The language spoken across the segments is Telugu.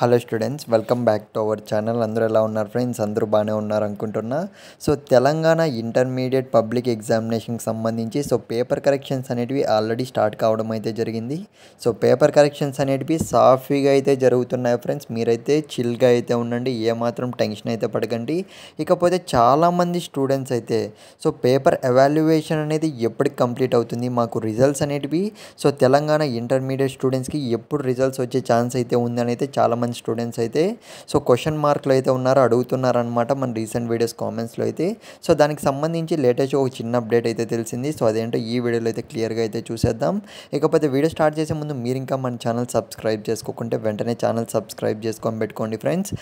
Hello students, welcome back to our channel. అందరూ ఎలా ఉన్నారు ఫ్రెండ్స్? అందరూ బాగానే ఉన్నారు అనుకుంటున్నా. సో తెలంగాణ ఇంటర్మీడియట్ పబ్లిక్ ఎగ్జామినేషన్కి సంబంధించి పేపర్ కరెక్షన్స్ అనేటివి ఆల్రెడీ స్టార్ట్ కావడం అయితే జరిగింది. సో పేపర్ కరెక్షన్స్ అనేటివి సాఫీగా అయితే జరుగుతున్నాయి ఫ్రెండ్స్. మీరైతే చిల్గా అయితే ఉండండి, ఏమాత్రం టెన్షన్ అయితే పడకండి. ఇకపోతే చాలామంది స్టూడెంట్స్ అయితే పేపర్ ఎవాల్యుయేషన్ అనేది ఎప్పటికి కంప్లీట్ అవుతుంది, మాకు రిజల్ట్స్ అనేటివి తెలంగాణ ఇంటర్మీడియట్ స్టూడెంట్స్కి ఎప్పుడు రిజల్ట్స్ వచ్చే ఛాన్స్ అయితే ఉందని అయితే చాలామంది స్టూడెంట్స్ అయితే క్వశ్చన్ మార్క్లో అయితే అడుగుతున్నారనమాట మన రీసెంట్ వీడియోస్ కామెంట్స్లో అయితే. దానికి సంబంధించి లేటెస్ట్ ఒక చిన్న అప్డేట్ అయితే తెలిసింది. అదేంటో ఈ వీడియోలో అయితే క్లియర్గా అయితే చూసేద్దాం. ఇకపోతే వీడియో స్టార్ట్ చేసే ముందు మీరు ఇంకా మన ఛానల్ సబ్స్క్రైబ్ చేసుకోకుంటే వెంటనే ఛానల్ సబ్స్క్రైబ్ చేసుకొని పెట్టుకోండి ఫ్రెండ్స్.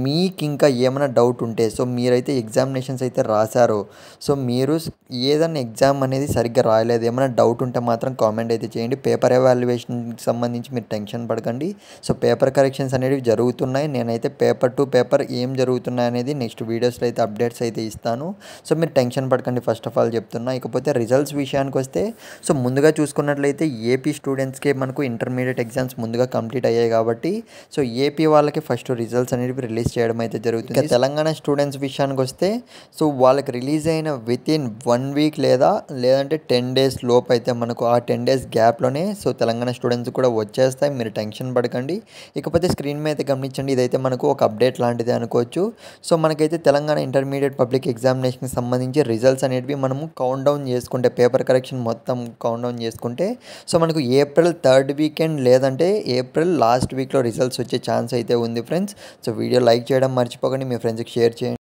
మీకు ఇంకా ఏమైనా డౌట్ ఉంటే మీరైతే ఎగ్జామినేషన్స్ అయితే రాశారో, మీరు ఏదైనా ఎగ్జామ్ అనేది సరిగ్గా రాయలేదు, ఏమైనా డౌట్ ఉంటే మాత్రం కామెంట్ అయితే చేయండి. పేపర్ ఎవాల్యుయేషన్కి సంబంధించి మీరు టెన్షన్ పడకండి. పేపర్ కరెక్షన్స్ అనేవి జరుగుతున్నాయి. నేనైతే పేపర్ టు పేపర్ ఏం జరుగుతున్నాయి అనేది నెక్స్ట్ వీడియోస్లో అయితే అప్డేట్స్ అయితే ఇస్తాను. మీరు టెన్షన్ పడకండి, ఫస్ట్ ఆఫ్ ఆల్ చెప్తున్నా. ఇకపోతే రిజల్ట్స్ విషయానికి వస్తే ముందుగా చూసుకున్నట్లయితే ఏపీ స్టూడెంట్స్కి మనకు ఇంటర్మీడియట్ ఎగ్జామ్స్ ముందుగా కంప్లీట్ అయ్యాయి కాబట్టి ఏపీ వాళ్ళకి ఫస్ట్ రిజల్ట్స్ అనేవి రిలీజ్ చేయడం అయితే జరుగుతుంది. తెలంగాణ స్టూడెంట్స్ విషయానికి వస్తే వాళ్ళకి రిలీజ్ అయిన విత్ ఇన్ 1 వీక్ లేదంటే 10 డేస్ లోపు అయితే మనకు ఆ 10 డేస్ గ్యాప్లోనే తెలంగాణ స్టూడెంట్స్ కూడా వచ్చేస్తాయి. మీరు టెన్షన్ పడకండి. ఇకపోతే స్క్రీన్ మీద అయితే గమనించండి, ఇదైతే మనకు ఒక అప్డేట్ లాంటిది అనుకోవచ్చు. మనకైతే తెలంగాణ ఇంటర్మీడియట్ పబ్లిక్ ఎగ్జామినేషన్కి సంబంధించి రిజల్ట్స్ అనేటివి మనము కౌంట్ డౌన్ చేసుకుంటే, పేపర్ కరెక్షన్ మొత్తం కౌంట్ డౌన్ చేసుకుంటే మనకు ఏప్రిల్ 3rd వీకెండ్ లేదంటే ఏప్రిల్ లాస్ట్ వీక్లో రిజల్ట్స్ వచ్చే ఛాన్స్ అయితే ఉంది ఫ్రెండ్స్. వీడియో లైక్ చేయడం మర్చిపోకండి, మీ ఫ్రెండ్స్కి షేర్ చేయండి.